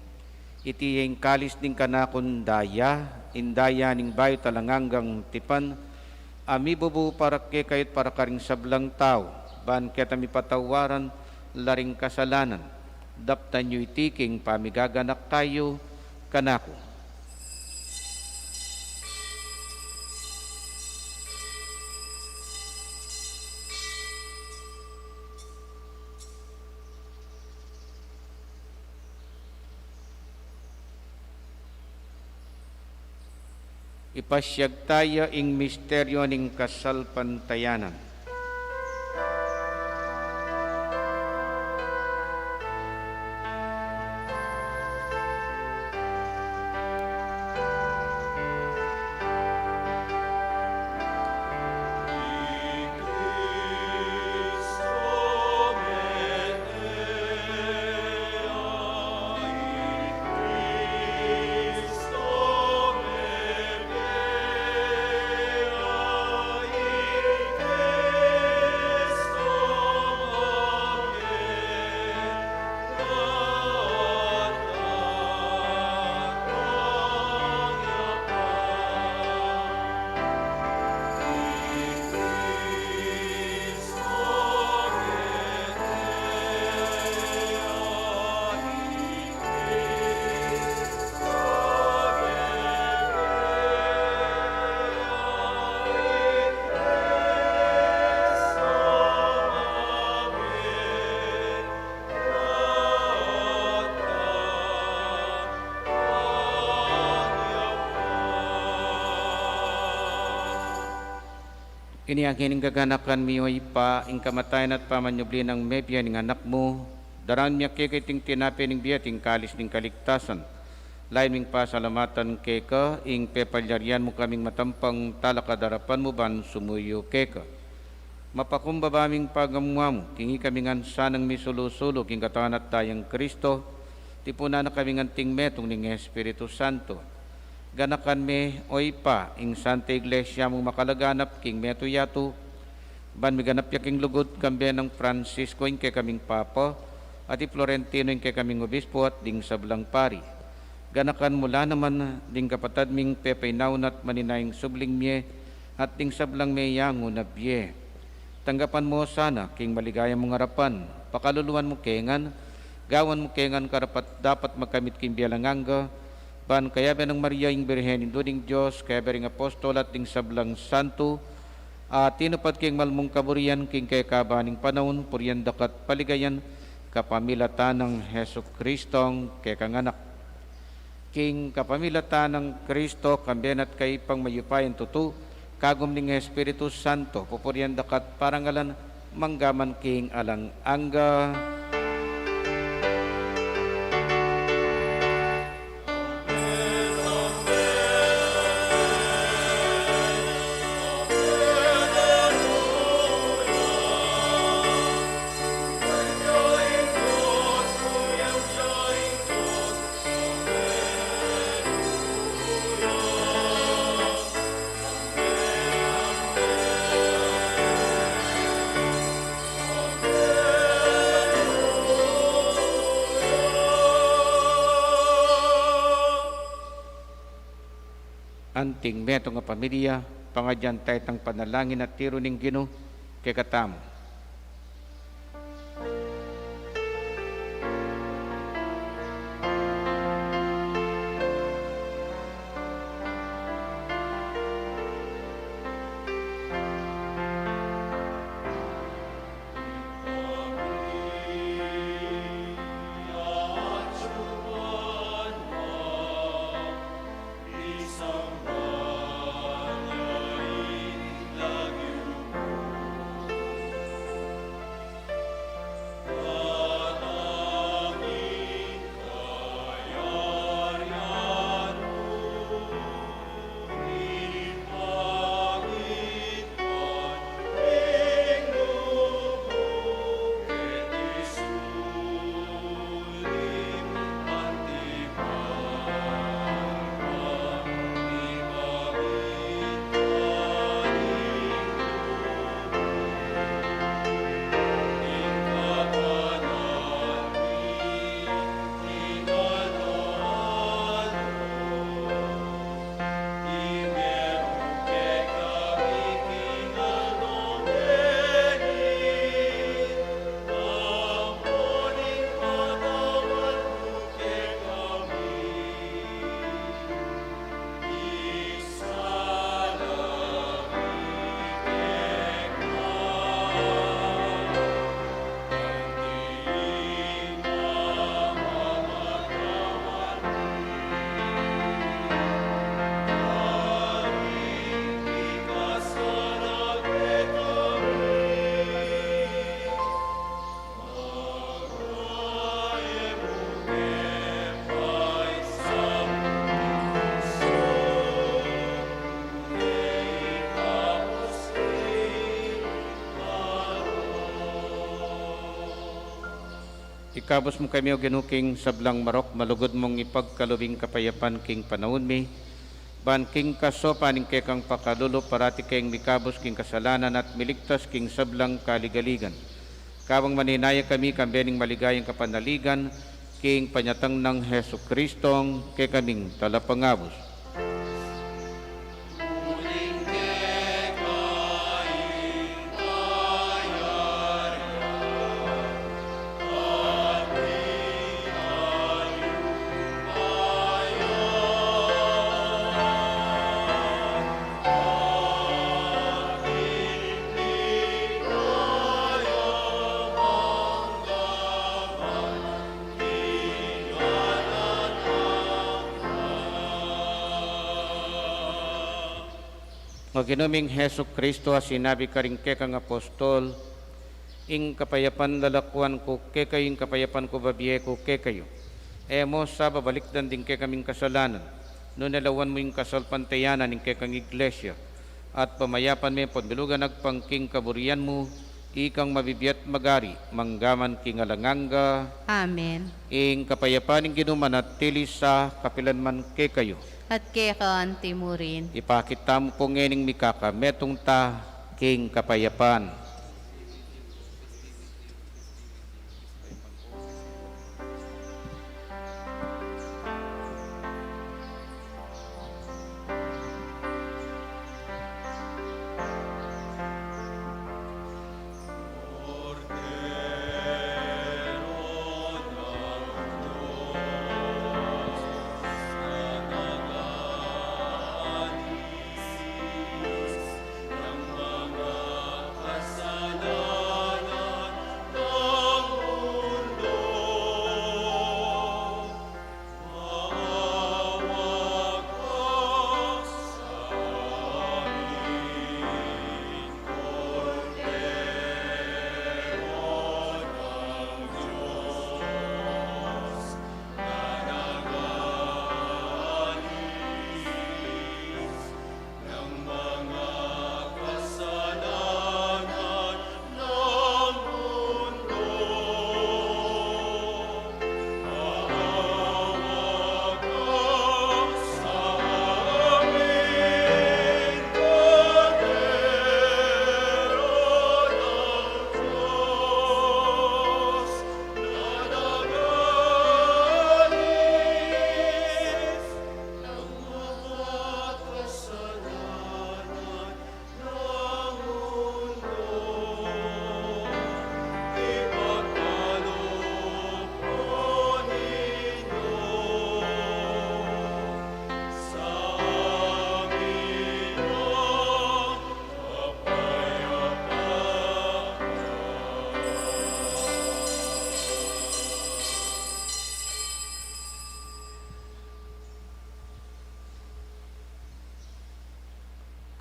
Iti yung kalis ning kanakon daya, indaya ning bayo talanganggang tipan, ami bubu para kayat para karing sablang tao, ban kaya mi patawaran, laring kasalanan. Daptan nyo itiking pamigaganak tayo kanako. Ipasyag tayo ing misteryo ning kasalpantayanan. Ini ang kining gaganakan miyoy pa, ing kamatayan at pamanyubli ng mebya ning anak mo, daran miya kikiting tinapi ning biya ting kalis ning kaligtasan. Lain ming pasalamatan keka, ing pepalyarian mo kaming matampang talakadarapan mo ban sumuyo keka. Mapakumbabaming pagamwa mo, kingi kaming ansanang misulusulo, king katawan at tayang Kristo, tipuna na kaming anting metong ning Espiritu Santo. Ganakan me oy pa ing Santa Iglesia mong makalaganap king meto yato ban miganap ya king lugod kambe ng Francisco ing kay kaming papa at i Florentino ing kay kaming obispo at ding sablang pari. Ganakan mula naman ding kapatad ming pepay naunat maninayang subling mye at ding sablang me yango na bye. Tanggapan mo sana king maligaya mong harapan, pakaluluan mo kengan, gawan mo kengan karapat dapat magkamit king bialanganga, ban kaya ba ng Maria ing Birhen induning Diyos, kaya ba ring apostol at ding sablang santo, at tinupad king malmong kaburian king kay kabaning panahon, puriyan dakat paligayan, kapamilatan ng Heso Kristong kay kanganak. King kapamilatan ng Kristo, kambiyan at kay pang mayupayan tutu, kagum ning Espiritu Santo, pupuriyan dakat parangalan, manggaman king alang angga. Anting meto nga pamilya, pangadyan tayo tang panalangin at tiro ning Ginoo kay katamo. Ikabos mo kami o ginuking sablang marok, malugod mong ipagkalubing kapayapan king panahon mi, ban king kaso paning kekang pakalulo parati kayong mikabos king kasalanan at miligtas king sablang kaligaligan. Kabang maninaya kami kambening maligayang kapanaligan, king panyatang ng Heso Kristong kay kaming talapangabos. Nga ginuming Heso Kristo sinabi ka rin kekang apostol, ing kapayapan lalakuan ko kekayo, ing kapayapan ko babiye ko kekayo. Emo sa babalikdan din kekaming kasalanan, no nalawan mo yung kasalpantayanan ing kekang iglesia, at pamayapan may pagbilugan nagpangking kaburian mo, ikang mabibiyat magari, manggaman king alanganga. Amen. Ing kapayapan ing ginuman at tili sa kapilanman kekayo. At kekaan timurin. Ipakita mo po ngening mikaka, metong ta king kapayapan.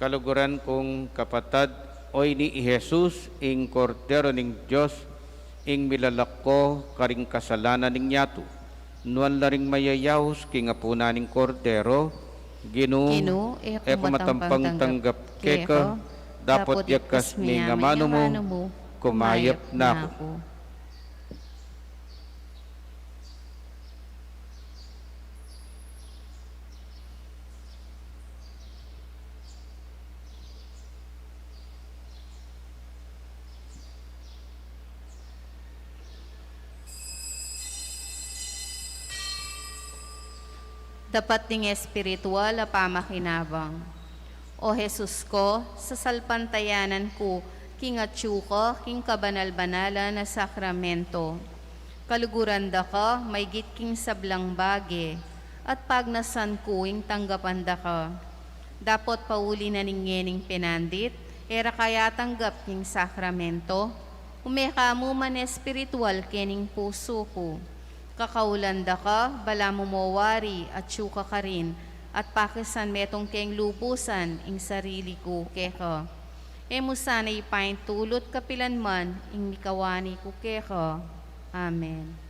Kaluguran kong kapatad, oy ni Jesus, ing kordero ning Diyos, ing milalako karing kasalanan ning yato. Nuan laring mayayahos king apuna ning kordero, ginu, e kumatampang tanggap keka, dapat yakas mi nga mano mo, kumayap na ako. Dapat ding espiritual a pamakinabang. O Jesus ko, sa salpantayanan ko, king atsu ko, king kabanal-banala na sakramento. Kaluguran da ka, may king sablang bage, at pagnasan ko, ing tanggapan da ka. Dapat pauli na ningening pinandit, era kaya tanggap king sakramento, umeka mo man espiritual kening puso ko. Kakaulanda ka, bala mo mawari at syuka ka rin, at pakisan metong keng lubusan ing sarili ko keka. Emo sana ipain tulot kapilan man ing mikawani ko keka. Amen.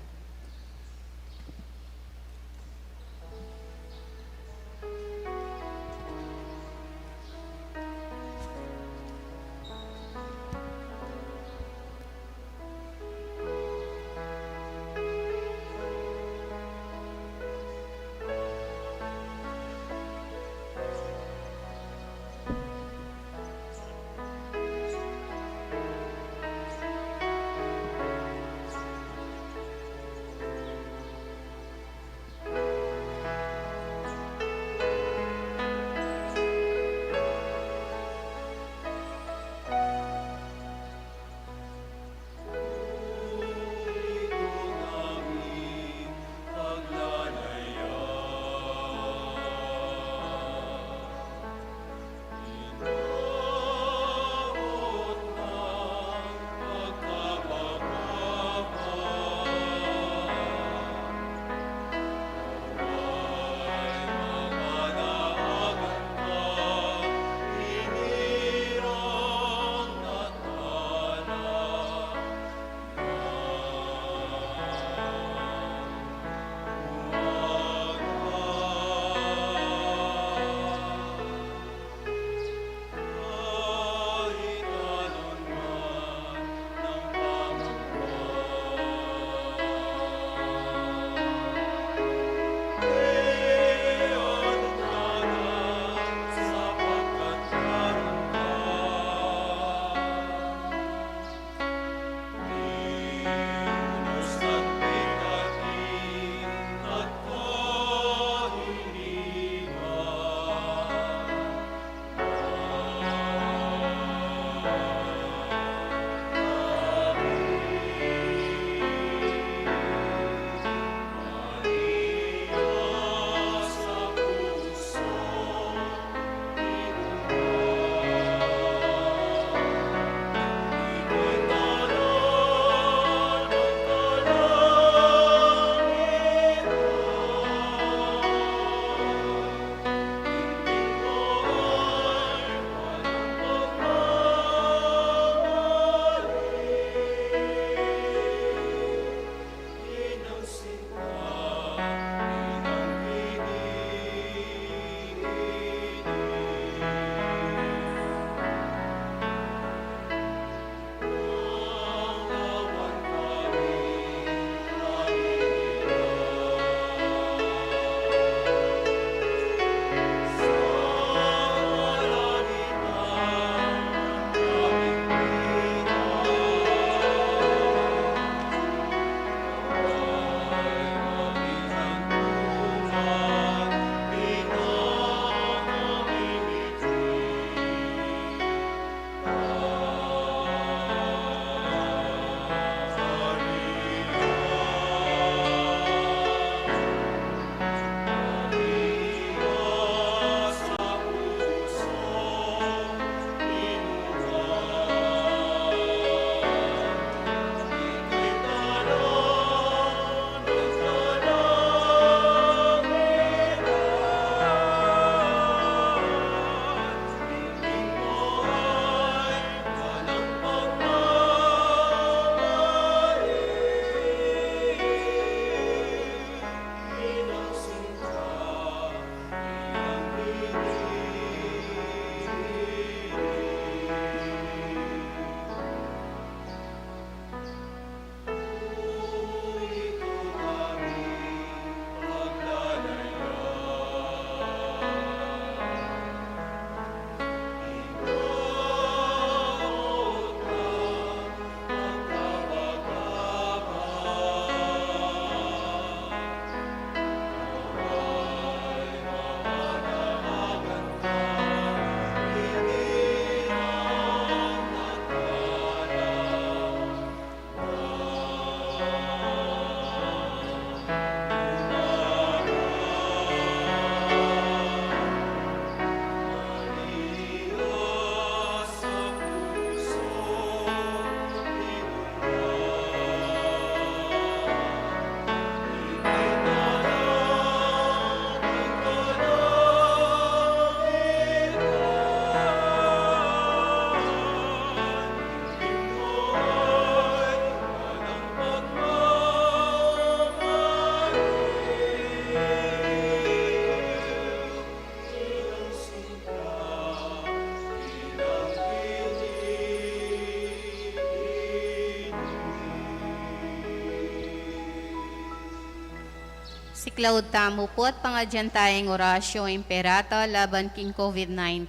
Si Claude Tamo po at pangadyan tayong orasyo imperata laban king COVID-19.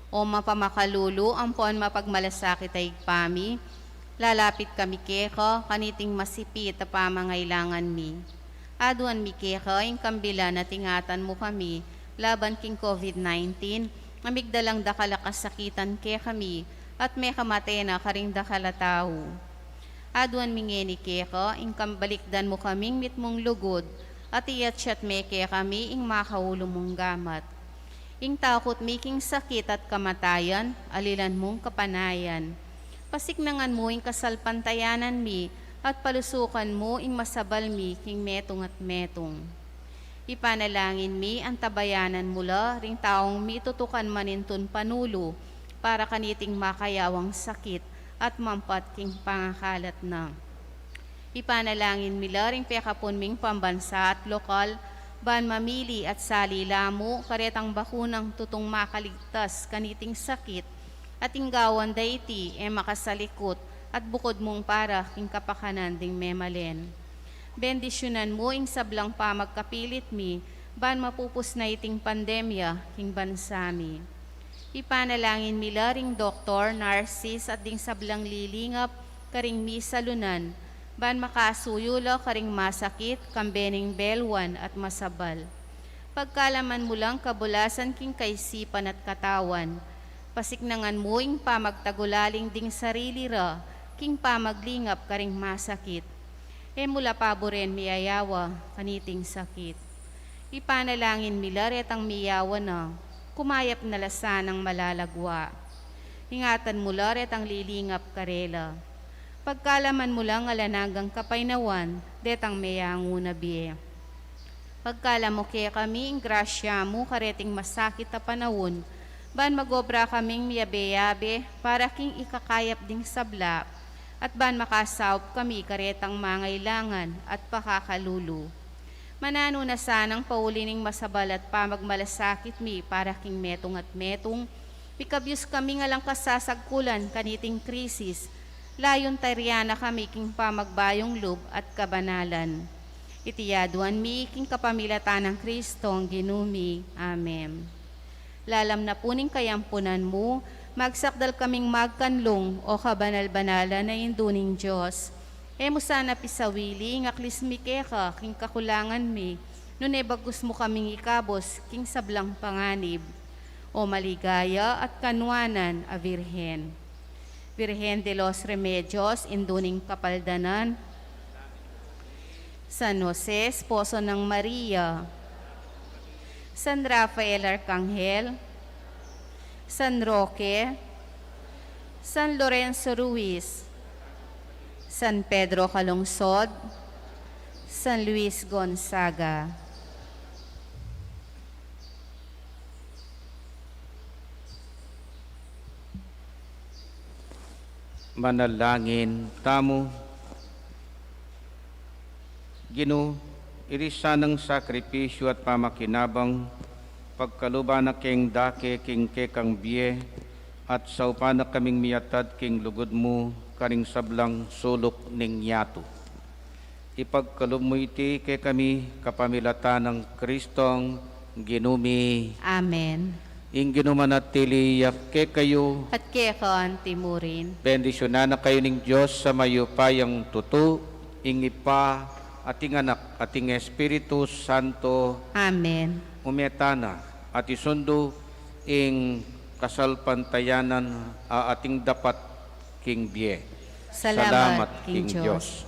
O mapamakalulu, ampon mapagmalasakit ay pami, lalapit kami keko, kaniting masipit a pamangailangan mi. Aduan mi keko, ing kambila na tingatan mo kami, laban king COVID-19, amigdalang dakalakasakitan ke kami, at may kamate na karing dakalatahu. Aduan mingeni keko, ing kambalikdan mo kaming mitmong lugod, at iyat meke kami ing makaulo mong gamat. Ing takot miking sakit at kamatayan, alilan mong kapanayan. Pasiknangan mo ing kasalpantayanan mi, at palusukan mo ing masabal mi king metong at metong. Ipanalangin mi ang tabayanan mula, ring taong mitutukan manintun panulo, para kaniting makayawang sakit, at mampat king pangakalat na. Ipanalangin mila ring pekapon ming pambansa at lokal, ban mamili at salilamo, karetang bakunang tutong makaligtas kaniting sakit, at inggawan dayti makasalikot, at bukod mong para king kapakanan ding memalen. Bendisyonan mo ing sablang pamagkapilit mi, ban mapupus na iting pandemya king bansami. Ipanalangin mila ring doktor, narsis at ding sablang lilingap, karing misalunan, ban makasuyulo karing masakit, kambening belwan at masabal. Pagkalaman mo lang kabulasan king kaisipan at katawan, pasiknangan mo ing pamagtagulaling ding sarili ra, king pamaglingap karing masakit. Mula paboren miyayawa, kaniting sakit. Ipanalangin mila retang miyawa na, kumayap na lasa ng malalagwa. Ingatan mo la retang lilingap karela. Pagkalaman mo lang alanagang kapaynawan, detang mayangu na biye. Pagkalam mo kaya kami, ing grasya mo, kareting masakit na panahon, ban magobra kaming miyabe-yabe, para king ikakayap ding sabla, at ban makasawp kami karetang mangailangan at pakakalulu. Manano na sanang paulining masabal at pamagmalasakit mi, para king metong at metong, pikabyus kami nga lang kasasagkulan kaniting krisis, layon taryana kami king pamagbayong loob at kabanalan. Itiyaduan mi king kapamilatan ng Kristong ginumi. Amen. Lalam na puning kayampunan mo, magsakdal kaming magkanlong o kabanal-banala na induning Diyos. Mo sana pisawili, ngaklis mi keka, king kakulangan mi, nune bagus mo kaming ikabos, king sablang panganib, o maligaya at kanwanan a Virhen. Virgen de los Remedios, induning kapaldanan, San Jose, esposo ng Maria, San Rafael Arcangel, San Roque, San Lorenzo Ruiz, San Pedro Calungsod, San Luis Gonzaga. Manalangin tamo. Ginoo, irisa ng sakripisyo at pamakinabang, pagkaluba na king dake king kekang biye, at saupa na kaming miyatad king lugod mo, karing sablang sulok ning yato. Ipagkalub mo iti ke kami kapamilata ng Kristong ginumi. Amen. Ingino manatiliyak ke kayo, At kekan timurin. bendisyonan na kayo ning Diyos sa mayupayang tutu, ingipa, ating anak, ating Espiritu Santo, Amen. umetana, at isundo, ing kasalpantayanan, ating dapat king biye. Salamat, King Diyos.